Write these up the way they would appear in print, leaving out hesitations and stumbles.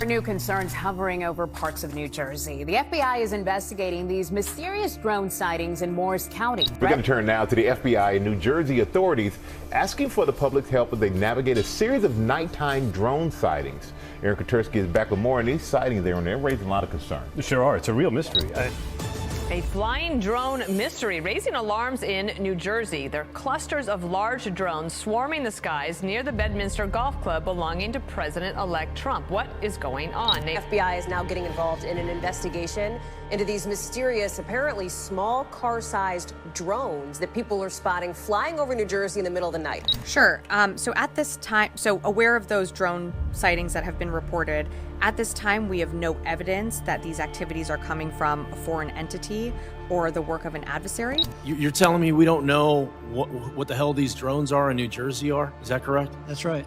New concerns hovering over parts of New Jersey. The FBI is investigating these mysterious drone sightings in Morris County. We're going to turn now to the FBI and New Jersey authorities asking for the public's help as they navigate a series of nighttime drone sightings. Aaron Katersky is back with more on these sightings. They're raising a lot of concern. They sure are. It's a real mystery. A flying drone mystery raising alarms in New Jersey. There are clusters of large drones swarming the skies near the Bedminster Golf Club belonging to President-elect Trump. What is going on? The FBI is now getting involved in an investigation into these mysterious, apparently small car-sized drones that people are spotting flying over New Jersey in the middle of the night. Sure. So at this time, aware of those drone sightings that have been reported, at this time we have no evidence that these activities are coming from a foreign entity or the work of an adversary. You're telling me we don't know what the hell these drones are in New Jersey are? Is that correct? That's right.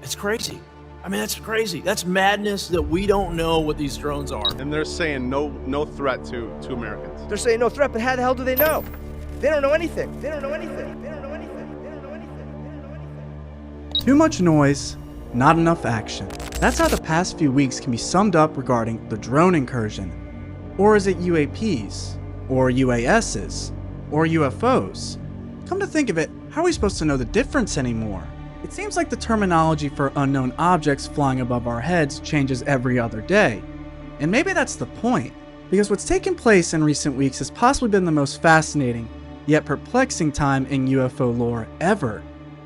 It's crazy. I mean, that's crazy. That's madness that we don't know what these drones are. And they're saying no threat to Americans. They're saying no threat, but how the hell do they know? They don't know anything. They don't know anything. They don't know anything. They don't know anything. They don't know anything. Too much noise, not enough action. That's how the past few weeks can be summed up regarding the drone incursion. Or is it UAPs? Or UASs? Or UFOs? Come to think of it, how are we supposed to know the difference anymore? It seems like the terminology for unknown objects flying above our heads changes every other day. And maybe that's the point, because what's taken place in recent weeks has possibly been the most fascinating, yet perplexing time in UFO lore ever.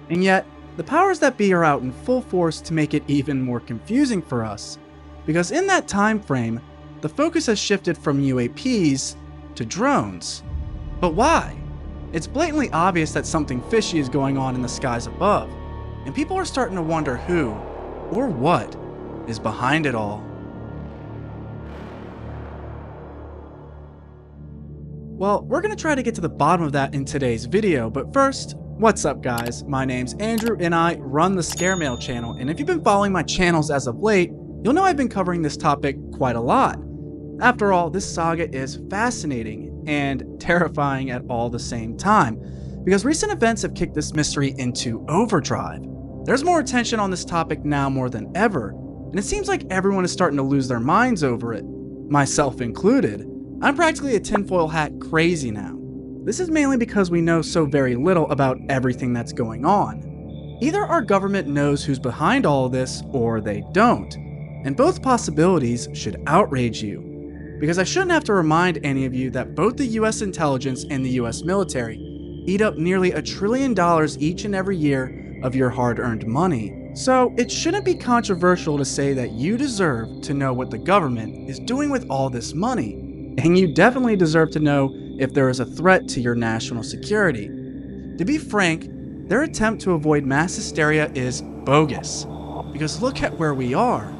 And yet, the powers that be are out in full force to make it even more confusing for us. Because in that time frame, the focus has shifted from UAPs to drones. But why? It's blatantly obvious that something fishy is going on in the skies above. And people are starting to wonder who, or what, is behind it all. Well, we're going to try to get to the bottom of that in today's video, but first, what's up guys? My name's Andrew and I run the Scare Mail channel, and if you've been following my channels as of late, you'll know I've been covering this topic quite a lot. After all, this saga is fascinating and terrifying at all the same time, because recent events have kicked this mystery into overdrive. There's more attention on this topic now more than ever, and it seems like everyone is starting to lose their minds over it, myself included. I'm practically a tinfoil hat crazy now. This is mainly because we know so very little about everything that's going on. Either our government knows who's behind all of this, or they don't, and both possibilities should outrage you. Because I shouldn't have to remind any of you that both the US intelligence and the US military eat up nearly $1 trillion each and every year of your hard-earned money. So it shouldn't be controversial to say that you deserve to know what the government is doing with all this money. And you definitely deserve to know if there is a threat to your national security. To be frank, their attempt to avoid mass hysteria is bogus. Because look at where we are.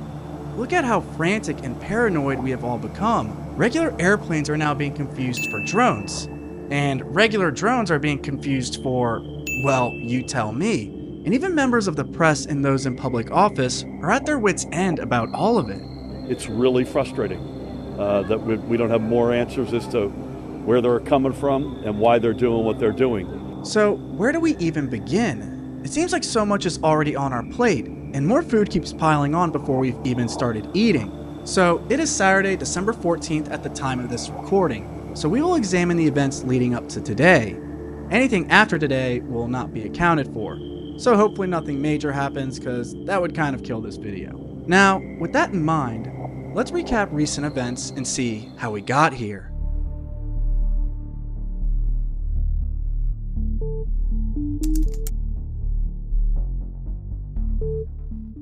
Look at how frantic and paranoid we have all become. Regular airplanes are now being confused for drones. And regular drones are being confused for, well, you tell me. And even members of the press and those in public office are at their wits' end about all of it. It's really frustrating that we don't have more answers as to where they're coming from and why they're doing what they're doing. So where do we even begin? It seems like so much is already on our plate, and more food keeps piling on before we've even started eating. So it is Saturday, December 14th at the time of this recording, so we will examine the events leading up to today. Anything after today will not be accounted for. So hopefully nothing major happens, because that would kind of kill this video. Now, with that in mind, let's recap recent events and see how we got here.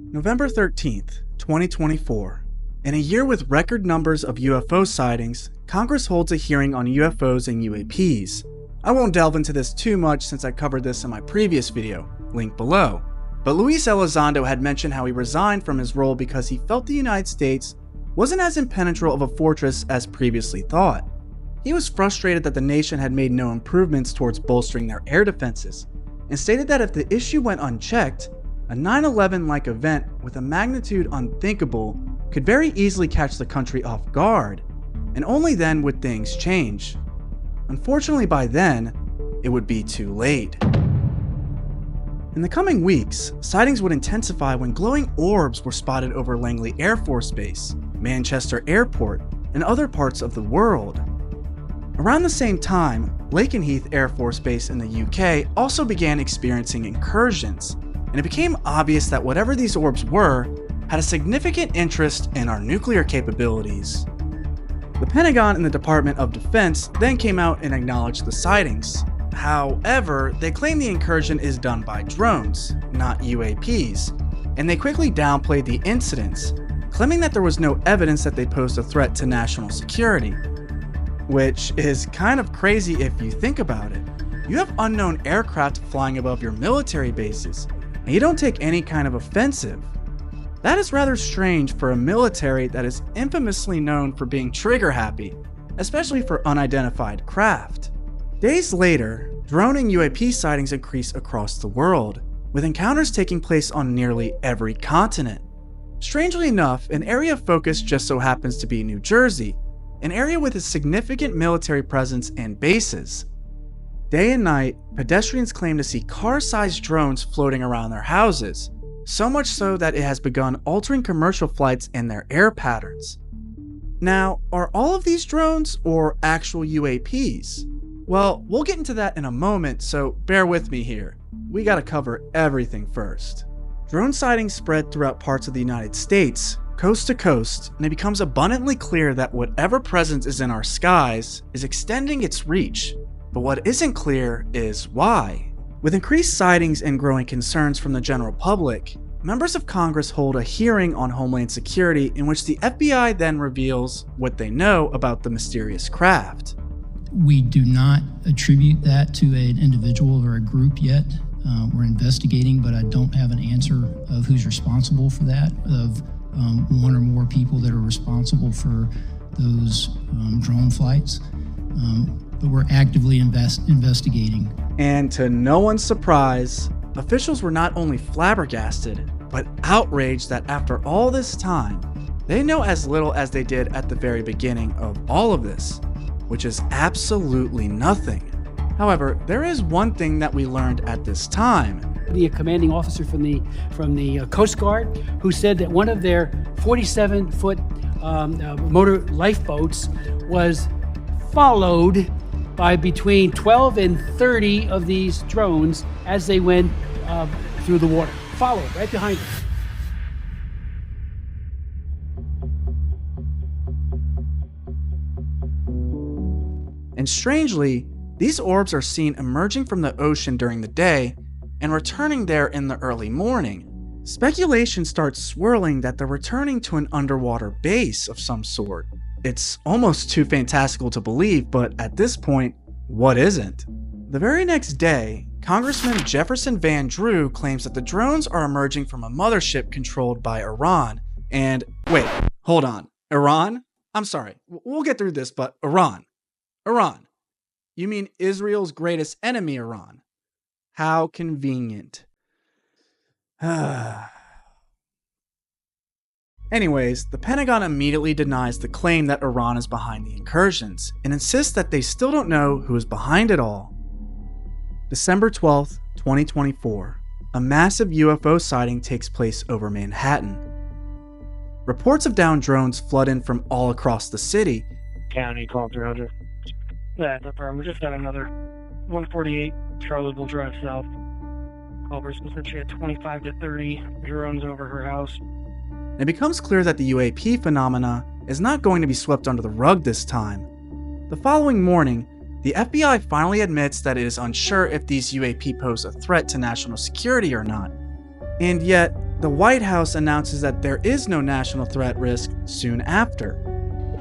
November 13th, 2024. In a year with record numbers of UFO sightings, Congress holds a hearing on UFOs and UAPs. I won't delve into this too much since I covered this in my previous video, link below. But Luis Elizondo had mentioned how he resigned from his role because he felt the United States wasn't as impenetrable of a fortress as previously thought. He was frustrated that the nation had made no improvements towards bolstering their air defenses, and stated that if the issue went unchecked, a 9/11-like event with a magnitude unthinkable could very easily catch the country off guard, and only then would things change. Unfortunately, by then, it would be too late. In the coming weeks, sightings would intensify when glowing orbs were spotted over Langley Air Force Base, Manchester Airport, and other parts of the world. Around the same time, Lakenheath Air Force Base in the UK also began experiencing incursions, and it became obvious that whatever these orbs were had a significant interest in our nuclear capabilities. The Pentagon and the Department of Defense then came out and acknowledged the sightings. However, they claim the incursion is done by drones, not UAPs, and they quickly downplayed the incidents, claiming that there was no evidence that they posed a threat to national security. Which is kind of crazy if you think about it. You have unknown aircraft flying above your military bases, and you don't take any kind of offensive. That is rather strange for a military that is infamously known for being trigger happy, especially for unidentified craft. Days later, drone and UAP sightings increase across the world, with encounters taking place on nearly every continent. Strangely enough, an area of focus just so happens to be New Jersey, an area with a significant military presence and bases. Day and night, pedestrians claim to see car-sized drones floating around their houses, so much so that it has begun altering commercial flights and their air patterns. Now, are all of these drones or actual UAPs? Well, we'll get into that in a moment, so bear with me here. We gotta cover everything first. Drone sightings spread throughout parts of the United States, coast to coast, and it becomes abundantly clear that whatever presence is in our skies is extending its reach. But what isn't clear is why. With increased sightings and growing concerns from the general public, members of Congress hold a hearing on Homeland Security in which the FBI then reveals what they know about the mysterious craft. We do not attribute that to an individual or a group yet. We're investigating, but I don't have an answer of who's responsible for that, of one or more people that are responsible for those drone flights. But we're actively investigating. And to no one's surprise, officials were not only flabbergasted, but outraged that after all this time, they know as little as they did at the very beginning of all of this, which is absolutely nothing. However, there is one thing that we learned at this time. The commanding officer from the Coast Guard, who said that one of their 47-foot motor lifeboats was followed by between 12 and 30 of these drones as they went through the water. Followed right behind them. And strangely, these orbs are seen emerging from the ocean during the day and returning there in the early morning. Speculation starts swirling that they're returning to an underwater base of some sort. It's almost too fantastical to believe, but at this point, what isn't? The very next day, Congressman Jefferson Van Drew claims that the drones are emerging from a mothership controlled by Iran. And wait, hold on. Iran? I'm sorry, we'll get through this, but Iran. Iran. You mean Israel's greatest enemy, Iran? How convenient. Anyways, the Pentagon immediately denies the claim that Iran is behind the incursions and insists that they still don't know who is behind it all. December 12th, 2024, a massive UFO sighting takes place over Manhattan. Reports of downed drones flood in from all across the city. County call 300. Yeah, no problem. We just got another 148 Charlottesville Drive South. Call person said she had 25 to 30 drones over her house. It becomes clear that the UAP phenomena is not going to be swept under the rug this time. The following morning, the FBI finally admits that it is unsure if these UAP pose a threat to national security or not. And yet, the White House announces that there is no national threat risk soon after.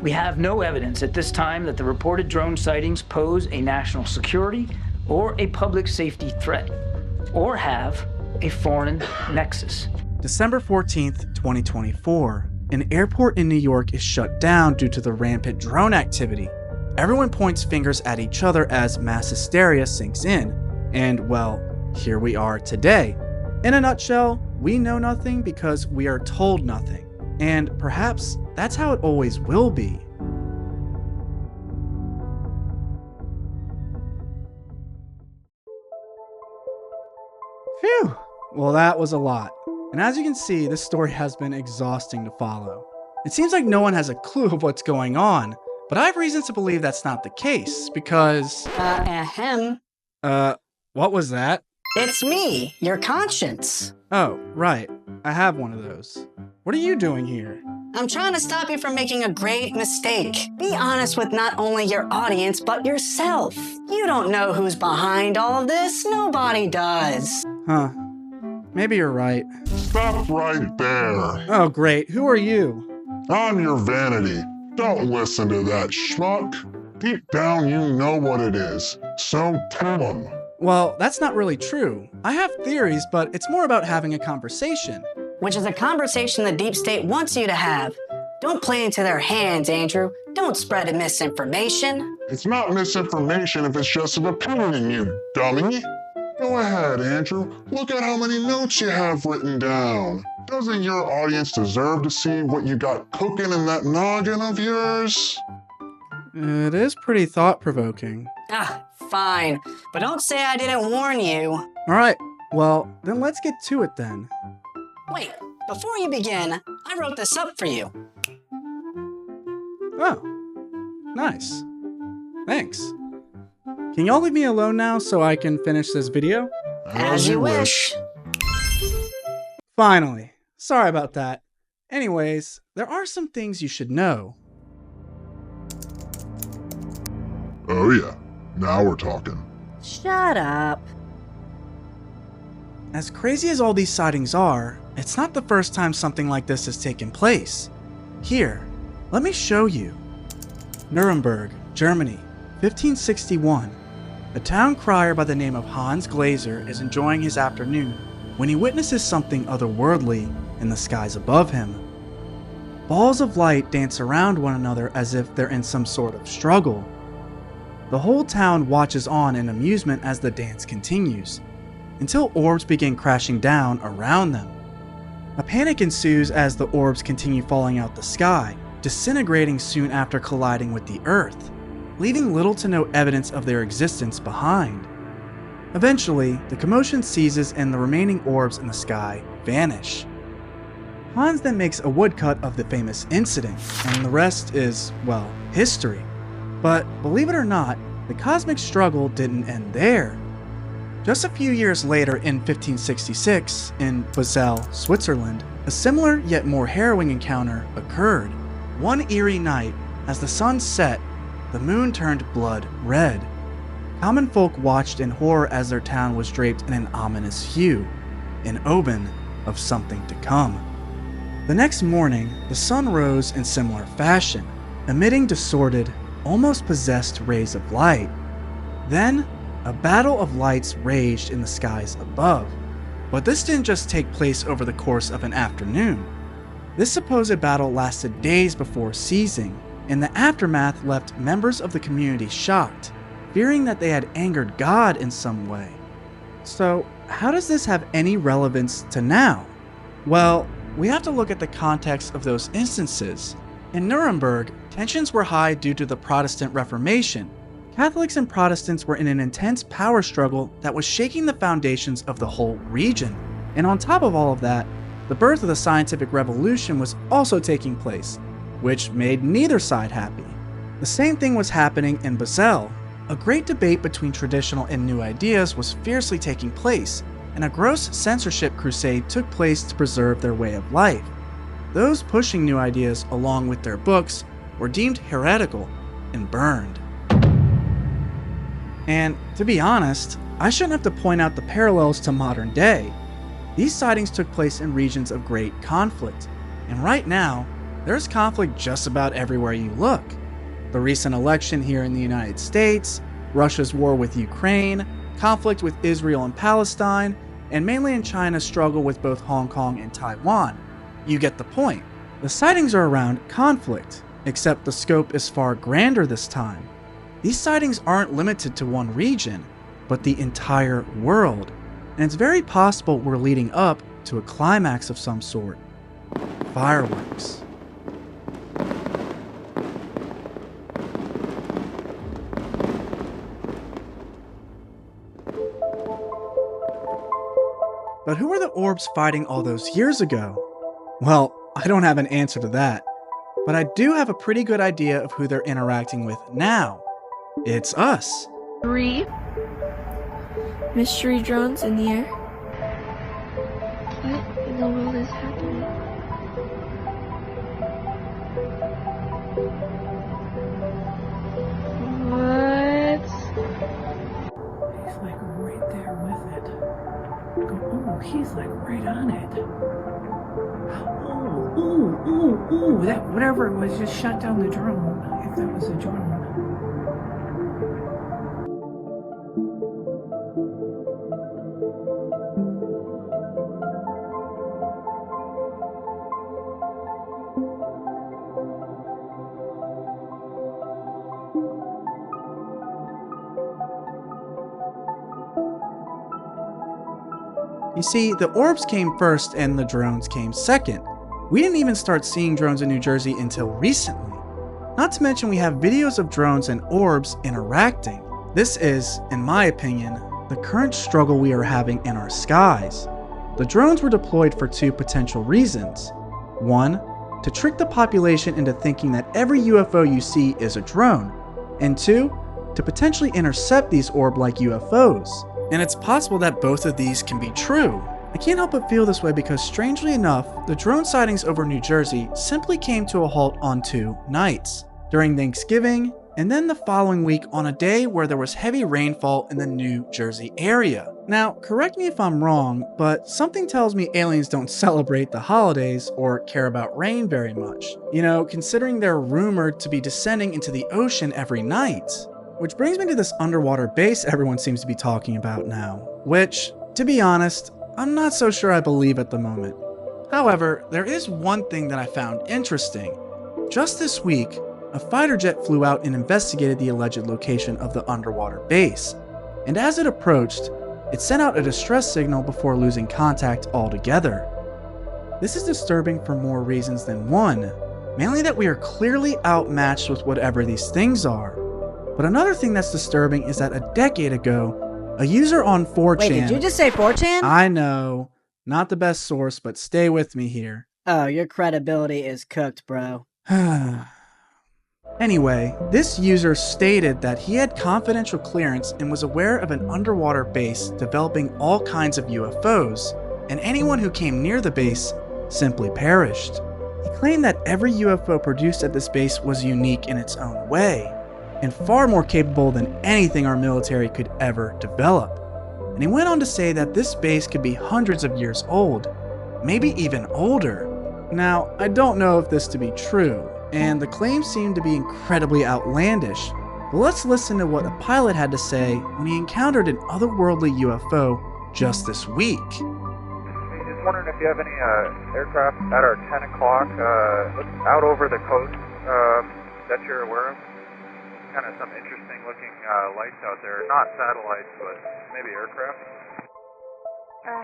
We have no evidence at this time that the reported drone sightings pose a national security or a public safety threat, or have a foreign nexus. December 14th, 2024, an airport in New York is shut down due to the rampant drone activity. Everyone points fingers at each other as mass hysteria sinks in, and well, here we are today. In a nutshell, we know nothing because we are told nothing. And perhaps that's how it always will be. Phew, Well, that was a lot. And as you can see, this story has been exhausting to follow. It seems like no one has a clue of what's going on, but I have reasons to believe that's not the case, because... what was that? It's me, your conscience. Oh, right. I have one of those. What are you doing here? I'm trying to stop you from making a great mistake. Be honest with not only your audience, but yourself. You don't know who's behind all of this. Nobody does. Huh. Maybe you're right. Stop right there. Oh, great. Who are you? I'm your vanity. Don't listen to that schmuck. Deep down, you know what it is. So tell him. Well, that's not really true. I have theories, but it's more about having a conversation. Which is a conversation the deep state wants you to have. Don't play into their hands, Andrew. Don't spread misinformation. It's not misinformation if it's just an opinion, you dummy. Go ahead, Andrew. Look at how many notes you have written down. Doesn't your audience deserve to see what you got cooking in that noggin of yours? It is pretty thought-provoking. Fine. But don't say I didn't warn you. All right. Well, then let's get to it then. Wait, before you begin, I wrote this up for you. Oh, nice. Thanks. Can y'all leave me alone now so I can finish this video? As you wish. Finally. Sorry about that. Anyways, there are some things you should know. Oh yeah, now we're talking. Shut up. As crazy as all these sightings are, it's not the first time something like this has taken place. Here, let me show you. Nuremberg, Germany, 1561. A town crier by the name of Hans Glaser is enjoying his afternoon when he witnesses something otherworldly in the skies above him. Balls of light dance around one another as if they're in some sort of struggle. The whole town watches on in amusement as the dance continues, until orbs begin crashing down around them. A panic ensues as the orbs continue falling out the sky, disintegrating soon after colliding with the Earth, leaving little to no evidence of their existence behind. Eventually, the commotion ceases and the remaining orbs in the sky vanish. Hans then makes a woodcut of the famous incident, and the rest is, well, history. But believe it or not, the cosmic struggle didn't end there. Just a few years later in 1566, in Basel, Switzerland, a similar yet more harrowing encounter occurred. One eerie night, as the sun set, the moon turned blood red. Common folk watched in horror as their town was draped in an ominous hue, an omen of something to come. The next morning, the sun rose in similar fashion, emitting distorted, almost possessed rays of light. Then, a battle of lights raged in the skies above. But this didn't just take place over the course of an afternoon. This supposed battle lasted days before ceasing, and the aftermath left members of the community shocked, fearing that they had angered God in some way. So, how does this have any relevance to now? Well, we have to look at the context of those instances. In Nuremberg, tensions were high due to the Protestant Reformation. Catholics and Protestants were in an intense power struggle that was shaking the foundations of the whole region. And on top of all of that, the birth of the scientific revolution was also taking place, which made neither side happy. The same thing was happening in Basel. A great debate between traditional and new ideas was fiercely taking place, and a gross censorship crusade took place to preserve their way of life. Those pushing new ideas along with their books were deemed heretical and burned. And to be honest, I shouldn't have to point out the parallels to modern day. These sightings took place in regions of great conflict, and right now, there's conflict just about everywhere you look. The recent election here in the United States, Russia's war with Ukraine, conflict with Israel and Palestine, and mainland China's struggle with both Hong Kong and Taiwan. You get the point. The sightings are around conflict, except the scope is far grander this time. These sightings aren't limited to one region, but the entire world, and it's very possible we're leading up to a climax of some sort. Fireworks. But who were the orbs fighting all those years ago? Well, I don't have an answer to that. But I do have a pretty good idea of who they're interacting with now. It's us. 3 mystery drones in the air. What in the world is happening? What? He's like right there with it. Oh, he's like right on it. Ooh, that whatever it was just shot down the drone, if that was a drone. You see, the orbs came first and the drones came second. We didn't even start seeing drones in New Jersey until recently. Not to mention we have videos of drones and orbs interacting. This is, in my opinion, the current struggle we are having in our skies. The drones were deployed for 2 potential reasons. 1, to trick the population into thinking that every UFO you see is a drone. And 2, to potentially intercept these orb-like UFOs. And it's possible that both of these can be true. I can't help but feel this way because strangely enough, the drone sightings over New Jersey simply came to a halt on 2 nights. During Thanksgiving, and then the following week on a day where there was heavy rainfall in the New Jersey area. Now, correct me if I'm wrong, but something tells me aliens don't celebrate the holidays or care about rain very much. You know, considering they're rumored to be descending into the ocean every night. Which brings me to this underwater base everyone seems to be talking about now, which, to be honest, I'm not so sure I believe at the moment. However, there is one thing that I found interesting. Just this week, a fighter jet flew out and investigated the alleged location of the underwater base, and as it approached, it sent out a distress signal before losing contact altogether. This is disturbing for more reasons than one, mainly that we are clearly outmatched with whatever these things are. But another thing that's disturbing is that a decade ago, a user on 4chan... Wait, did you just say 4chan? I know. Not the best source, but stay with me here. Oh, your credibility is cooked, bro. Anyway, this user stated that he had confidential clearance and was aware of an underwater base developing all kinds of UFOs, and anyone who came near the base simply perished. He claimed that every UFO produced at this base was unique in its own way, and far more capable than anything our military could ever develop. And he went on to say that this base could be hundreds of years old, maybe even older. Now, I don't know if this to be true, and the claims seem to be incredibly outlandish, but let's listen to what a pilot had to say when he encountered an otherworldly UFO just this week. Just wondering if you have any aircraft at our 10 o'clock out over the coast that you're aware of? Kind of some interesting looking lights out there. Not satellites, but maybe aircraft.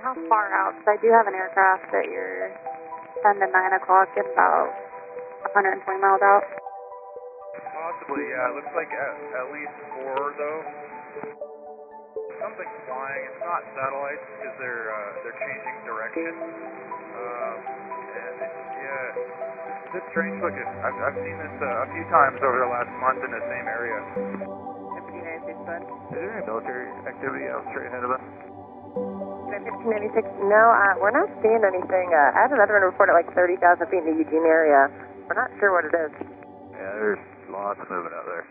How far out? Because I do have an aircraft at your 10 to 9 o'clock and about 120 miles out. Possibly, yeah. It looks like at least 4 though. Something's flying. It's not satellites because they're changing direction. And it's a bit strange looking. I've seen this a few times over the last month in the same area. Is there any military activity out straight ahead of us? 1596, no, we're not seeing anything. I had another one report at like 30,000 feet in the Eugene area. We're not sure what it is. Yeah, there's lots moving out there.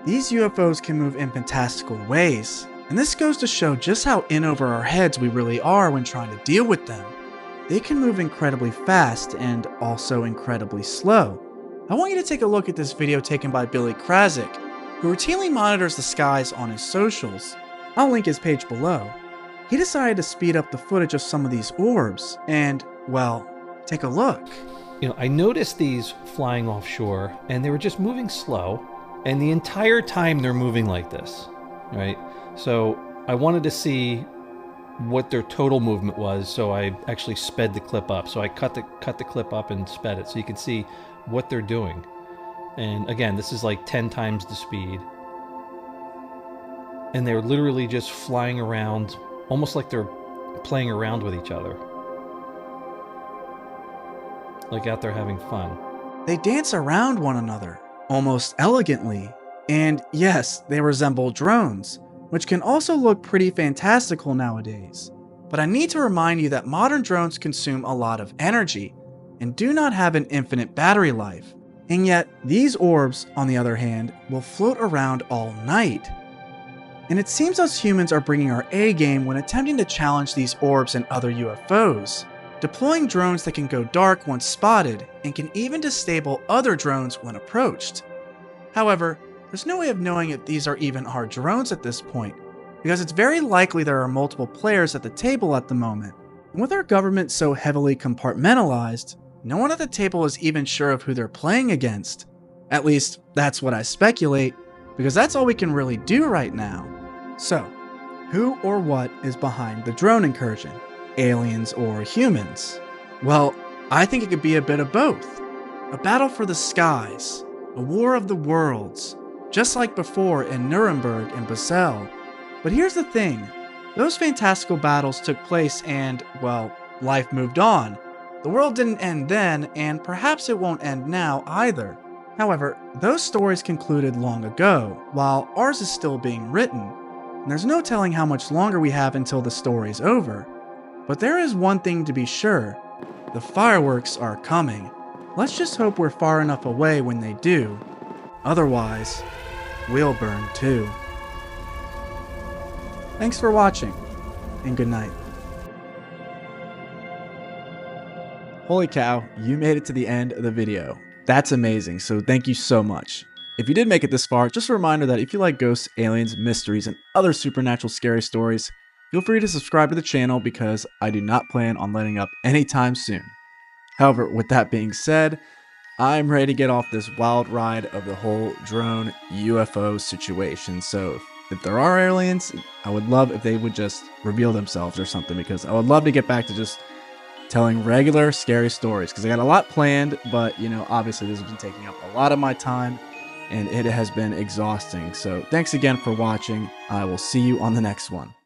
These UFOs can move in fantastical ways, and this goes to show just how in over our heads we really are when trying to deal with them. They can move incredibly fast and also incredibly slow. I want you to take a look at this video taken by Billy Krazik, who routinely monitors the skies on his socials. I'll link his page below. He decided to speed up the footage of some of these orbs, and, well, take a look. You know, I noticed these flying offshore, and they were just moving slow, and the entire time they're moving like this, right? So I wanted to see what their total movement was, so I actually sped the clip up. So I cut the clip up and sped it so you can see what they're doing. And again, this is like 10 times the speed. and they're literally just flying around, almost like they're playing around with each other. Like out there having fun. They dance around one another, almost elegantly. And yes, they resemble drones, which can also look pretty fantastical nowadays. But I need to remind you that modern drones consume a lot of energy and do not have an infinite battery life. And yet, these orbs, on the other hand, will float around all night. And it seems us humans are bringing our A game when attempting to challenge these orbs and other UFOs, deploying drones that can go dark once spotted and can even disable other drones when approached. However, there's no way of knowing if these are even our drones at this point, because it's very likely there are multiple players at the table at the moment. And with our government so heavily compartmentalized, no one at the table is even sure of who they're playing against. At least, that's what I speculate, because that's all we can really do right now. So, who or what is behind the drone incursion? Aliens or humans? Well, I think it could be a bit of both. A battle for the skies, a war of the worlds, just like before in Nuremberg and Basel. But here's the thing, those fantastical battles took place and, well, life moved on. The world didn't end then, and perhaps it won't end now either. However, those stories concluded long ago, while ours is still being written. And there's no telling how much longer we have until the story's over. But there is one thing to be sure, the fireworks are coming. Let's just hope we're far enough away when they do. Otherwise, we'll burn too. Thanks for watching, and good night. Holy cow, you made it to the end of the video. That's amazing, so thank you so much. If you did make it this far, just a reminder that if you like ghosts, aliens, mysteries, and other supernatural scary stories, feel free to subscribe to the channel because I do not plan on letting up anytime soon. However, with that being said, I'm ready to get off this wild ride of the whole drone UFO situation. So if there are aliens, I would love if they would just reveal themselves or something, because I would love to get back to just telling regular scary stories, because I got a lot planned, but you know, obviously this has been taking up a lot of my time and it has been exhausting. So thanks again for watching. I will see you on the next one.